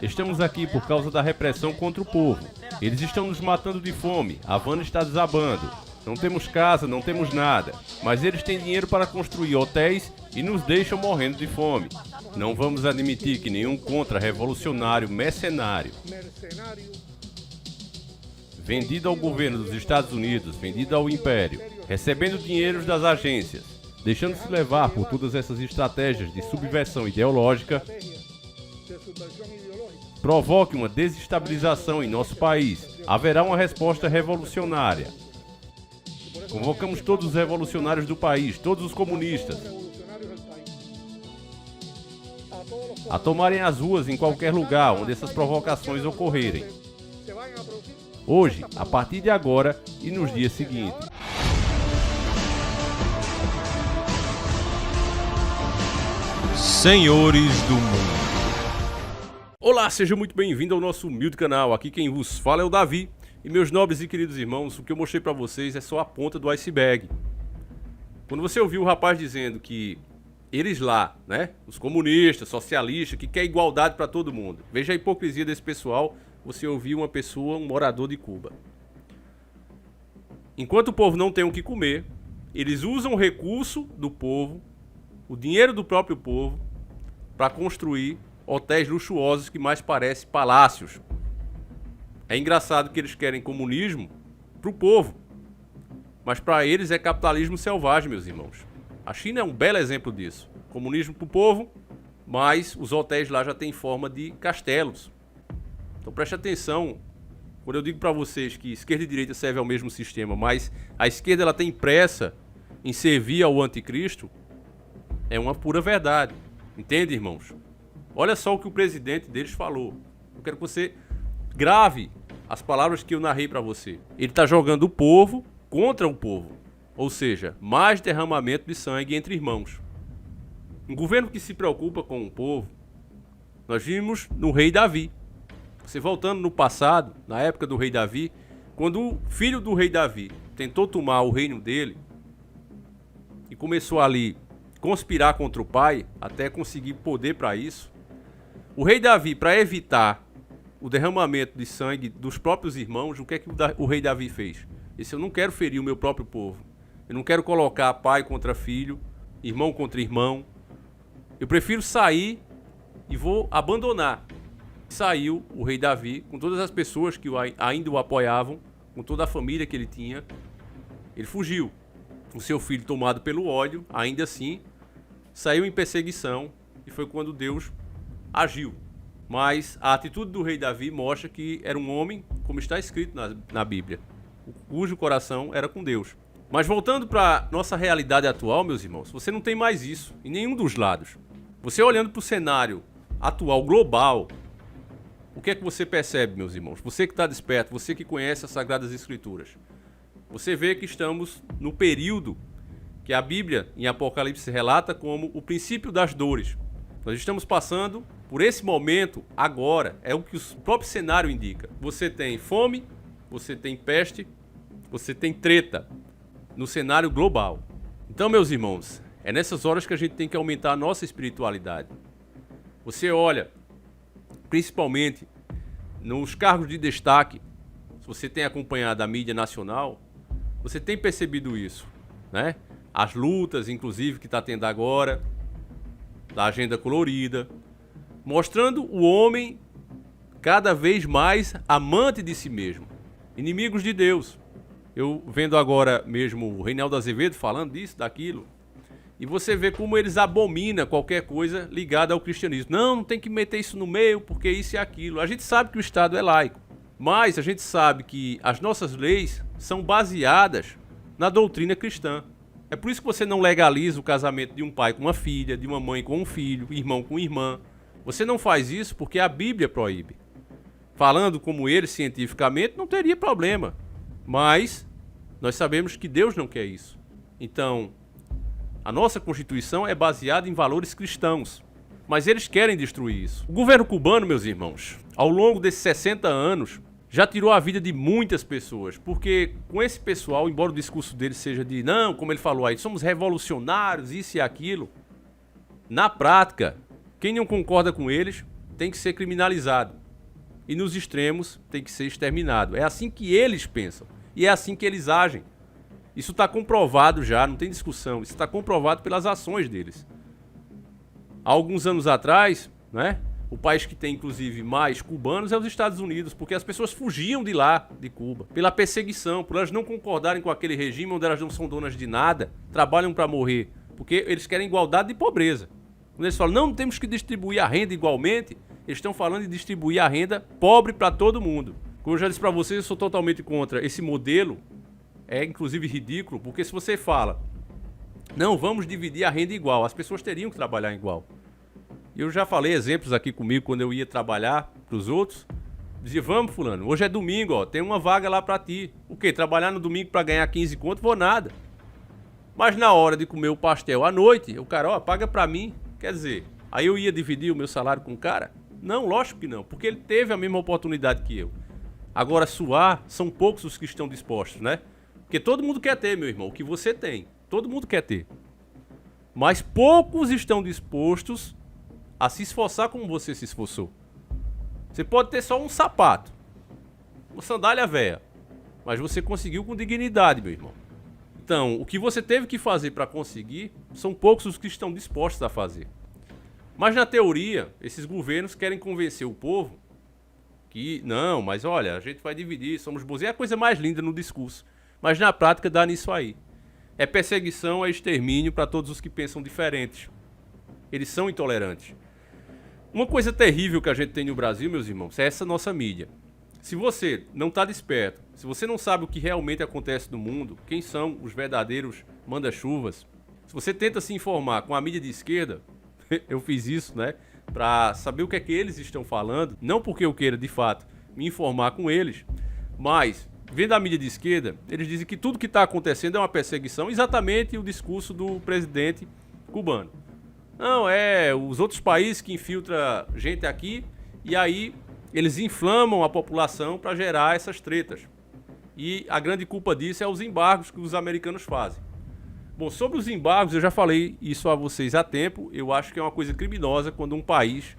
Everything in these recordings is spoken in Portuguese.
Estamos aqui por causa da repressão contra o povo. Eles estão nos matando de fome, a Havana está desabando. Não temos casa, não temos nada. Mas eles têm dinheiro para construir hotéis e nos deixam morrendo de fome. Não vamos admitir que nenhum contra-revolucionário mercenário, vendido ao governo dos Estados Unidos, vendido ao Império, recebendo dinheiros das agências, deixando-se levar por todas essas estratégias de subversão ideológica, provoque uma desestabilização em nosso país. Haverá uma resposta revolucionária. Convocamos todos os revolucionários do país, todos os comunistas, a tomarem as ruas em qualquer lugar onde essas provocações ocorrerem. Hoje, a partir de agora e nos dias seguintes. Senhores do Mundo. Olá, seja muito bem-vindo ao nosso humilde canal. Aqui quem vos fala é o Davi. E meus nobres e queridos irmãos, o que eu mostrei pra vocês é só a ponta do iceberg. Quando você ouviu o rapaz dizendo que eles lá, né, os comunistas, socialistas, que quer igualdade pra todo mundo. Veja a hipocrisia desse pessoal, você ouviu uma pessoa, um morador de Cuba. Enquanto o povo não tem o que comer, eles usam o recurso do povo, o dinheiro do próprio povo, para construir hotéis luxuosos que mais parecem palácios. É engraçado que eles querem comunismo pro povo, mas para eles é capitalismo selvagem, meus irmãos. A China é um belo exemplo disso. Comunismo pro povo, mas os hotéis lá já têm forma de castelos. Então preste atenção, quando eu digo para vocês que esquerda e direita servem ao mesmo sistema, mas a esquerda ela tem pressa em servir ao anticristo, é uma pura verdade. Entende, irmãos? Olha só o que o presidente deles falou. Eu quero que você grave as palavras que eu narrei para você. Ele está jogando o povo contra o povo. Ou seja, mais derramamento de sangue entre irmãos. Um governo que se preocupa com o povo, nós vimos no rei Davi. Você voltando no passado, na época do rei Davi, quando o filho do rei Davi tentou tomar o reino dele e começou ali conspirar contra o pai, até conseguir poder para isso, o rei Davi, para evitar o derramamento de sangue dos próprios irmãos, o que é que o rei Davi fez? Ele disse: eu não quero ferir o meu próprio povo. Eu não quero colocar pai contra filho, irmão contra irmão. Eu prefiro sair e vou abandonar. Saiu o rei Davi com todas as pessoas que ainda o apoiavam, com toda a família que ele tinha. Ele fugiu. O seu filho, tomado pelo ódio, ainda assim, saiu em perseguição e foi quando Deus agiu. Mas a atitude do rei Davi mostra que era um homem, como está escrito na Bíblia, cujo coração era com Deus. Mas voltando para nossa realidade atual, meus irmãos, você não tem mais isso em nenhum dos lados. Você olhando para o cenário atual, global, o que é que você percebe, meus irmãos? Você que está desperto, você que conhece as Sagradas Escrituras, você vê que estamos no período que a Bíblia, em Apocalipse, relata como o princípio das dores. Nós estamos passando por esse momento agora, é o que o próprio cenário indica. Você tem fome, você tem peste, você tem treta no cenário global. Então, meus irmãos, é nessas horas que a gente tem que aumentar a nossa espiritualidade. Você olha, principalmente nos cargos de destaque, se você tem acompanhado a mídia nacional, você tem percebido isso, né? As lutas, inclusive, que está tendo agora, da agenda colorida, mostrando o homem cada vez mais amante de si mesmo, inimigos de Deus. Eu vendo agora mesmo o Reinaldo Azevedo falando disso, daquilo, e você vê como eles abominam qualquer coisa ligada ao cristianismo. Não tem que meter isso no meio, porque isso e aquilo. A gente sabe que o Estado é laico, mas a gente sabe que as nossas leis são baseadas na doutrina cristã. É por isso que você não legaliza o casamento de um pai com uma filha, de uma mãe com um filho, irmão com irmã. Você não faz isso porque a Bíblia proíbe. Falando como ele cientificamente, não teria problema. Mas nós sabemos que Deus não quer isso. Então, a nossa Constituição é baseada em valores cristãos. Mas eles querem destruir isso. O governo cubano, meus irmãos, ao longo desses 60 anos, já tirou a vida de muitas pessoas. Porque com esse pessoal, embora o discurso deles seja de, não, como ele falou aí, somos revolucionários, isso e aquilo, na prática, quem não concorda com eles tem que ser criminalizado. E nos extremos tem que ser exterminado. É assim que eles pensam. E é assim que eles agem. Isso está comprovado já, não tem discussão. Isso está comprovado pelas ações deles. Há alguns anos atrás, né, o país que tem inclusive mais cubanos é os Estados Unidos, porque as pessoas fugiam de lá, de Cuba, pela perseguição, por elas não concordarem com aquele regime onde elas não são donas de nada, trabalham para morrer, porque eles querem igualdade de pobreza. Quando eles falam, não temos que distribuir a renda igualmente, eles estão falando de distribuir a renda pobre para todo mundo. Como eu já disse para vocês, eu sou totalmente contra esse modelo. É inclusive ridículo, porque se você fala, não, vamos dividir a renda igual, as pessoas teriam que trabalhar igual. Eu já falei exemplos aqui comigo quando eu ia trabalhar para os outros. Dizia, vamos fulano, hoje é domingo, ó, tem uma vaga lá para ti. O quê? Trabalhar no domingo para ganhar 15 conto? Vou nada. Mas na hora de comer o pastel à noite, o cara, ó, paga para mim. Quer dizer, aí eu ia dividir o meu salário com o cara? Não, lógico que não, porque ele teve a mesma oportunidade que eu. Agora, suar, são poucos os que estão dispostos, né? Porque todo mundo quer ter, meu irmão, o que você tem. Todo mundo quer ter. Mas poucos estão dispostos a se esforçar como você se esforçou. Você pode ter só um sapato, uma sandália velha, mas você conseguiu com dignidade, meu irmão. Então, o que você teve que fazer para conseguir, são poucos os que estão dispostos a fazer. Mas na teoria, esses governos querem convencer o povo que, não, mas olha, a gente vai dividir, somos bons. É a coisa mais linda no discurso. Mas na prática dá nisso aí. É perseguição, é extermínio para todos os que pensam diferentes. Eles são intolerantes. Uma coisa terrível que a gente tem no Brasil, meus irmãos, é essa nossa mídia. Se você não está desperto, se você não sabe o que realmente acontece no mundo, quem são os verdadeiros manda-chuvas, se você tenta se informar com a mídia de esquerda, eu fiz isso, né, para saber o que é que eles estão falando, não porque eu queira, de fato, me informar com eles, mas, vendo a mídia de esquerda, eles dizem que tudo que está acontecendo é uma perseguição, exatamente o discurso do presidente cubano. Não, é os outros países que infiltram gente aqui e aí eles inflamam a população para gerar essas tretas. E a grande culpa disso é os embargos que os americanos fazem. Bom, sobre os embargos, eu já falei isso a vocês há tempo. Eu acho que é uma coisa criminosa quando um país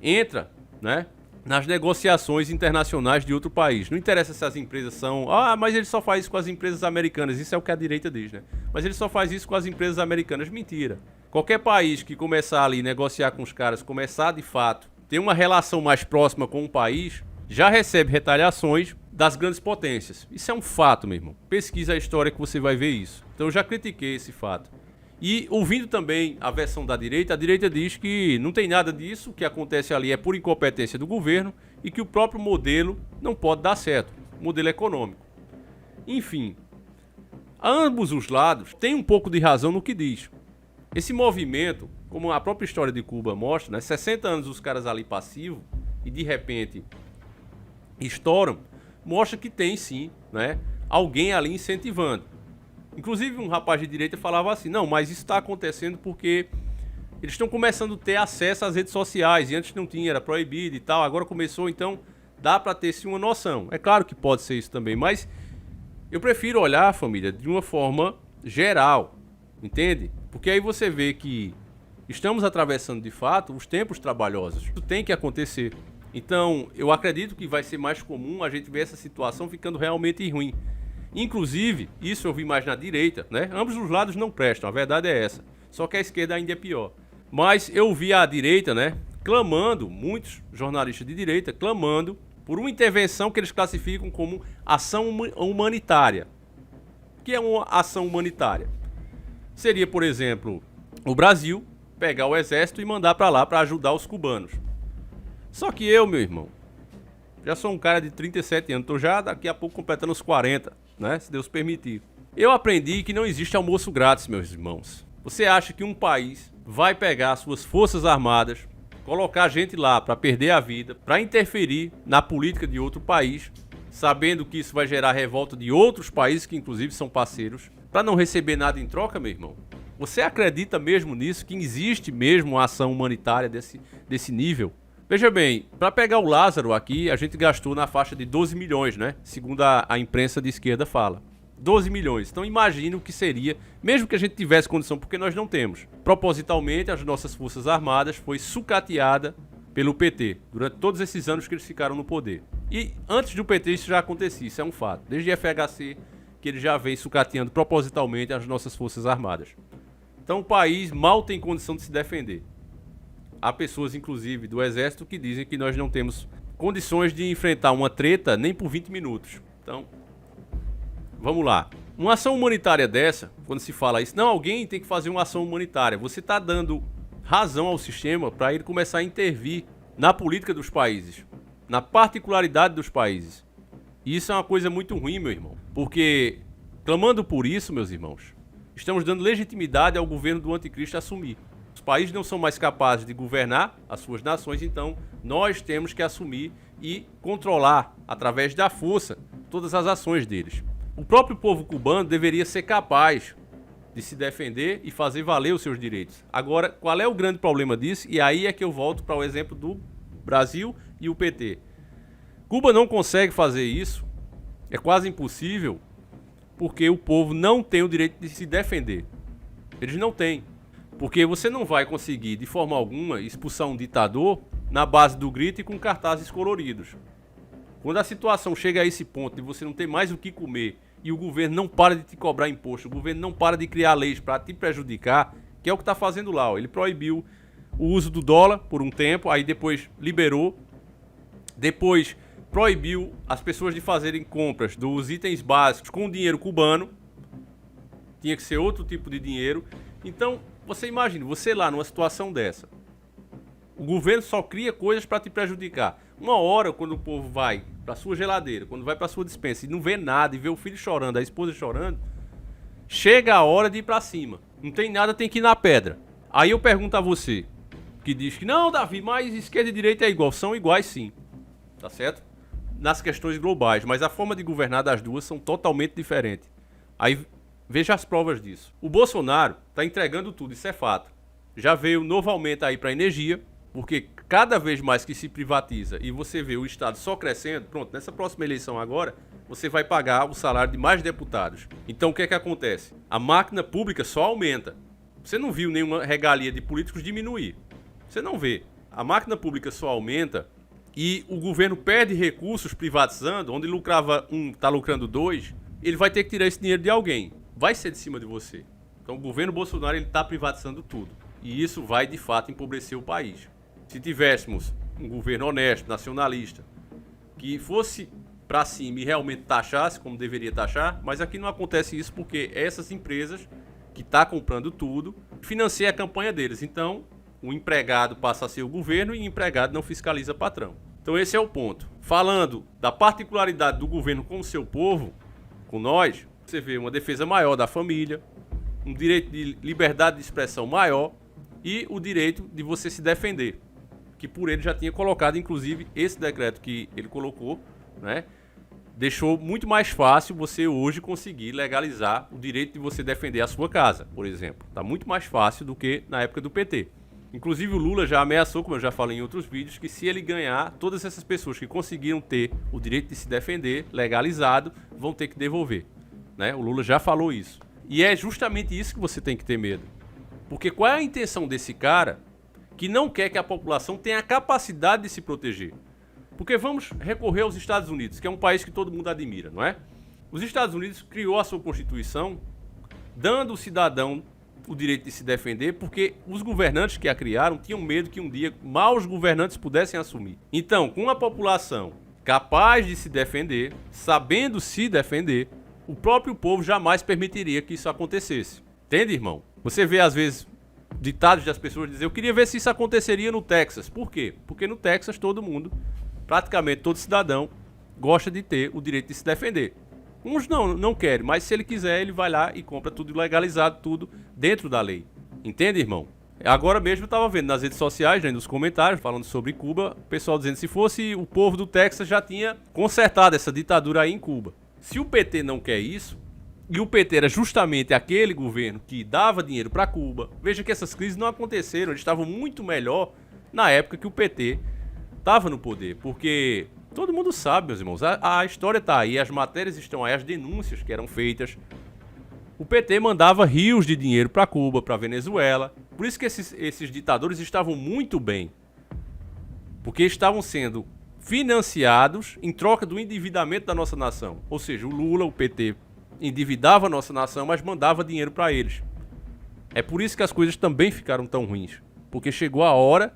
entra, né, nas negociações internacionais de outro país. Não interessa se as empresas são... mas ele só faz isso com as empresas americanas. Isso é o que a direita diz, né? Mas ele só faz isso com as empresas americanas. Mentira. Qualquer país que começar ali a negociar com os caras, começar de fato, ter uma relação mais próxima com o país, já recebe retaliações das grandes potências. Isso é um fato, meu irmão. Pesquisa a história que você vai ver isso. Então eu já critiquei esse fato. E ouvindo também a versão da direita, a direita diz que não tem nada disso, o que acontece ali é por incompetência do governo e que o próprio modelo não pode dar certo, o modelo econômico. Enfim, ambos os lados têm um pouco de razão no que diz. Esse movimento, como a própria história de Cuba mostra, né, 60 anos os caras ali passivos e de repente estouram, mostra que tem sim, né, alguém ali incentivando. Inclusive um rapaz de direita falava assim, não, mas isso está acontecendo porque eles estão começando a ter acesso às redes sociais, e antes não tinha, era proibido e tal, agora começou, então dá para ter sim uma noção. É claro que pode ser isso também, mas eu prefiro olhar, família, de uma forma geral, entende? Porque aí você vê que estamos atravessando de fato os tempos trabalhosos, isso tem que acontecer. Então eu acredito que vai ser mais comum a gente ver essa situação ficando realmente ruim. Inclusive, isso eu vi mais na direita, né? Ambos os lados não prestam, a verdade é essa. Só que a esquerda ainda é pior. Mas eu vi a direita, né, clamando, muitos jornalistas de direita, clamando por uma intervenção que eles classificam como ação humanitária. O que é uma ação humanitária? Seria, por exemplo, o Brasil pegar o exército e mandar para lá para ajudar os cubanos. Só que eu, meu irmão, já sou um cara de 37 anos, tô já daqui a pouco completando os 40, né? Se Deus permitir. Eu aprendi que não existe almoço grátis, meus irmãos. Você acha que um país vai pegar suas forças armadas, colocar gente lá para perder a vida, para interferir na política de outro país, sabendo que isso vai gerar revolta de outros países que inclusive são parceiros, para não receber nada em troca, meu irmão? Você acredita mesmo nisso, que existe mesmo uma ação humanitária desse nível? Veja bem, para pegar o Lázaro aqui, a gente gastou na faixa de 12 milhões, né? Segundo a imprensa de esquerda fala. 12 milhões. Então imagina o que seria, mesmo que a gente tivesse condição, porque nós não temos. Propositalmente, as nossas forças armadas foi sucateada pelo PT, durante todos esses anos que eles ficaram no poder. E antes do PT isso já acontecia, isso é um fato. Desde FHC, que ele já vem sucateando propositalmente as nossas forças armadas. Então o país mal tem condição de se defender. Há pessoas, inclusive, do Exército que dizem que nós não temos condições de enfrentar uma treta nem por 20 minutos. Então, vamos lá. Uma ação humanitária dessa, quando se fala isso, não, alguém tem que fazer uma ação humanitária. Você está dando razão ao sistema para ele começar a intervir na política dos países, na particularidade dos países. E isso é uma coisa muito ruim, meu irmão. Porque, clamando por isso, meus irmãos, estamos dando legitimidade ao governo do anticristo assumir. Os países não são mais capazes de governar as suas nações, então nós temos que assumir e controlar, através da força, todas as ações deles. O próprio povo cubano deveria ser capaz de se defender e fazer valer os seus direitos. Agora, qual é o grande problema disso? E aí é que eu volto para o exemplo do Brasil e o PT. Cuba não consegue fazer isso, é quase impossível, porque o povo não tem o direito de se defender. Eles não têm. Porque você não vai conseguir, de forma alguma, expulsar um ditador na base do grito e com cartazes coloridos. Quando a situação chega a esse ponto de você não ter mais o que comer e o governo não para de te cobrar imposto, o governo não para de criar leis para te prejudicar, que é o que está fazendo lá. Ele proibiu o uso do dólar por um tempo, aí depois liberou, depois proibiu as pessoas de fazerem compras dos itens básicos com dinheiro cubano, tinha que ser outro tipo de dinheiro. Então, você imagina, você lá numa situação dessa, o governo só cria coisas para te prejudicar. Uma hora, quando o povo vai para sua geladeira, quando vai para sua despensa e não vê nada, e vê o filho chorando, a esposa chorando, chega a hora de ir para cima. Não tem nada, tem que ir na pedra. Aí eu pergunto a você, que diz que não, Davi, mas esquerda e direita é igual. São iguais sim, tá certo? Nas questões globais, mas a forma de governar das duas são totalmente diferentes. Aí veja as provas disso. O Bolsonaro está entregando tudo, isso é fato. Já veio novo aumento aí para a energia, porque cada vez mais que se privatiza e você vê o Estado só crescendo, pronto, nessa próxima eleição agora, você vai pagar o salário de mais deputados. Então o que é que acontece? A máquina pública só aumenta. Você não viu nenhuma regalia de políticos diminuir. Você não vê. A máquina pública só aumenta e o governo perde recursos privatizando, onde lucrava um, está lucrando dois, ele vai ter que tirar esse dinheiro de alguém. Vai ser de cima de você. Então o governo Bolsonaro está privatizando tudo. E isso vai, de fato, empobrecer o país. Se tivéssemos um governo honesto, nacionalista, que fosse para cima e realmente taxasse como deveria taxar, mas aqui não acontece isso porque essas empresas que estão comprando tudo financiam a campanha deles. Então, o empregado passa a ser o governo e o empregado não fiscaliza patrão. Então esse é o ponto. Falando da particularidade do governo com o seu povo, com nós, você vê uma defesa maior da família, um direito de liberdade de expressão maior e o direito de você se defender, que por ele já tinha colocado, inclusive, esse decreto que ele colocou, né, deixou muito mais fácil você hoje conseguir legalizar o direito de você defender a sua casa, por exemplo. Está muito mais fácil do que na época do PT. Inclusive o Lula já ameaçou, como eu já falei em outros vídeos, que se ele ganhar, todas essas pessoas que conseguiram ter o direito de se defender legalizado vão ter que devolver, né? O Lula já falou isso. E é justamente isso que você tem que ter medo. Porque qual é a intenção desse cara que não quer que a população tenha a capacidade de se proteger? Porque vamos recorrer aos Estados Unidos, que é um país que todo mundo admira, não é? Os Estados Unidos criou a sua Constituição dando ao cidadão o direito de se defender, porque os governantes que a criaram tinham medo que um dia maus governantes pudessem assumir. Então, com a população capaz de se defender, sabendo se defender, o próprio povo jamais permitiria que isso acontecesse. Entende, irmão? Você vê, às vezes, ditados das pessoas dizer: eu queria ver se isso aconteceria no Texas. Por quê? Porque no Texas todo mundo, praticamente todo cidadão, gosta de ter o direito de se defender. Uns não querem, mas se ele quiser, ele vai lá e compra tudo legalizado, tudo dentro da lei. Entende, irmão? Agora mesmo eu estava vendo nas redes sociais, né, nos comentários, falando sobre Cuba, o pessoal dizendo que se fosse o povo do Texas já tinha consertado essa ditadura aí em Cuba. Se o PT não quer isso, e o PT era justamente aquele governo que dava dinheiro para Cuba, veja que essas crises não aconteceram, eles estavam muito melhor na época que o PT estava no poder, porque todo mundo sabe, meus irmãos, a história está aí, as matérias estão aí, as denúncias que eram feitas. O PT mandava rios de dinheiro para Cuba, para Venezuela, por isso que esses ditadores estavam muito bem. Porque estavam sendo financiados em troca do endividamento da nossa nação. Ou seja, o Lula, o PT, endividava a nossa nação, mas mandava dinheiro para eles. É por isso que as coisas também ficaram tão ruins. Porque chegou a hora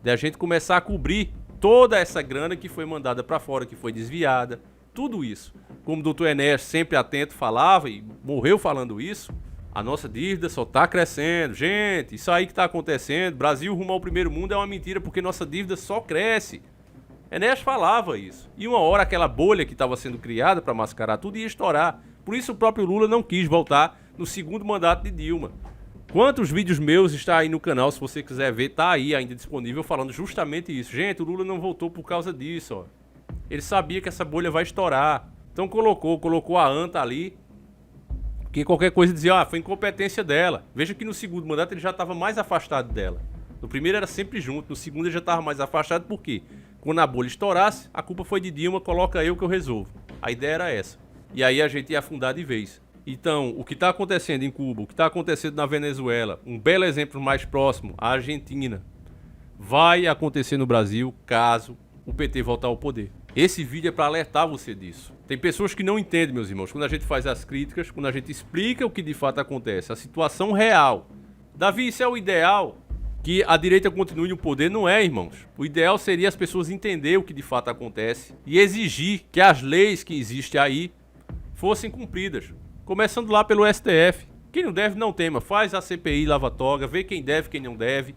de a gente começar a cobrir toda essa grana que foi mandada para fora, que foi desviada, tudo isso. Como o doutor Enéas, sempre atento, falava e morreu falando isso, a nossa dívida só está crescendo. Gente, isso aí que está acontecendo, Brasil rumo ao primeiro mundo, é uma mentira, porque nossa dívida só cresce. Enéas falava isso. E uma hora aquela bolha que estava sendo criada para mascarar tudo ia estourar. Por isso o próprio Lula não quis voltar no segundo mandato de Dilma. Quantos vídeos meus está aí no canal, se você quiser ver, tá aí ainda disponível falando justamente isso. Gente, o Lula não voltou por causa disso, ó. Ele sabia que essa bolha vai estourar. Então colocou a anta ali, que qualquer coisa dizia, foi incompetência dela. Veja que no segundo mandato ele já estava mais afastado dela. No primeiro era sempre junto, no segundo ele já estava mais afastado, por quê? Quando a bolha estourasse, a culpa foi de Dilma, coloca eu que eu resolvo. A ideia era essa. E aí a gente ia afundar de vez. Então, o que está acontecendo em Cuba, o que está acontecendo na Venezuela, um belo exemplo mais próximo, a Argentina, vai acontecer no Brasil caso o PT voltar ao poder. Esse vídeo é para alertar você disso. Tem pessoas que não entendem, meus irmãos, quando a gente faz as críticas, quando a gente explica o que de fato acontece, a situação real. Davi, isso é o ideal? Que a direita continue no poder? Não é, irmãos. O ideal seria as pessoas entenderem o que de fato acontece e exigir que as leis que existem aí fossem cumpridas. Começando lá pelo STF. Quem não deve, não tema. Faz a CPI, lava a toga, vê quem deve, quem não deve.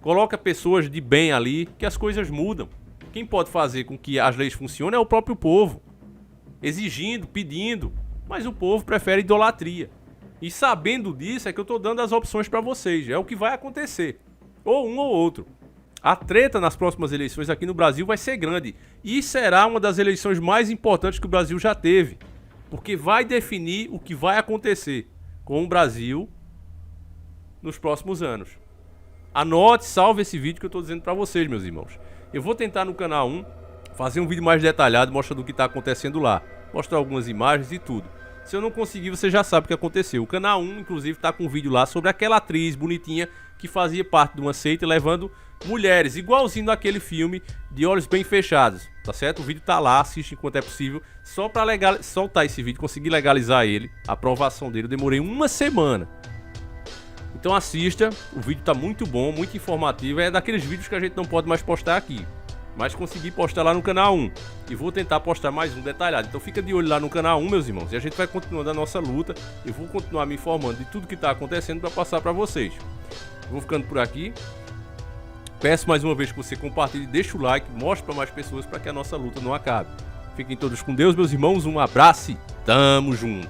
Coloca pessoas de bem ali, que as coisas mudam. Quem pode fazer com que as leis funcionem é o próprio povo. Exigindo, pedindo. Mas o povo prefere idolatria. E sabendo disso é que eu estou dando as opções para vocês. É o que vai acontecer. Ou um ou outro. A treta nas próximas eleições aqui no Brasil vai ser grande. E será uma das eleições mais importantes que o Brasil já teve. Porque vai definir o que vai acontecer com o Brasil nos próximos anos. Anote, salve esse vídeo que eu estou dizendo para vocês, meus irmãos. Eu vou tentar no canal 1 fazer um vídeo mais detalhado, mostrando o que está acontecendo lá. Mostrar algumas imagens e tudo. Se eu não conseguir, você já sabe o que aconteceu. O canal 1, inclusive, está com um vídeo lá sobre aquela atriz bonitinha que fazia parte de uma seita levando mulheres, igualzinho aquele filme De Olhos Bem Fechados, tá certo? O vídeo tá lá, assiste enquanto é possível. Só pra soltar esse vídeo, conseguir legalizar ele, a aprovação dele, eu demorei uma semana. Então assista, o vídeo tá muito bom, muito informativo. É daqueles vídeos que a gente não pode mais postar aqui, mas consegui postar lá no canal 1. E vou tentar postar mais um detalhado. Então fica de olho lá no canal 1, meus irmãos. E a gente vai continuando a nossa luta. Eu vou continuar me informando de tudo que tá acontecendo para passar para vocês. Vou ficando por aqui. Peço mais uma vez que você compartilhe, deixa o like, mostre para mais pessoas para que a nossa luta não acabe. Fiquem todos com Deus, meus irmãos. Um abraço e tamo junto.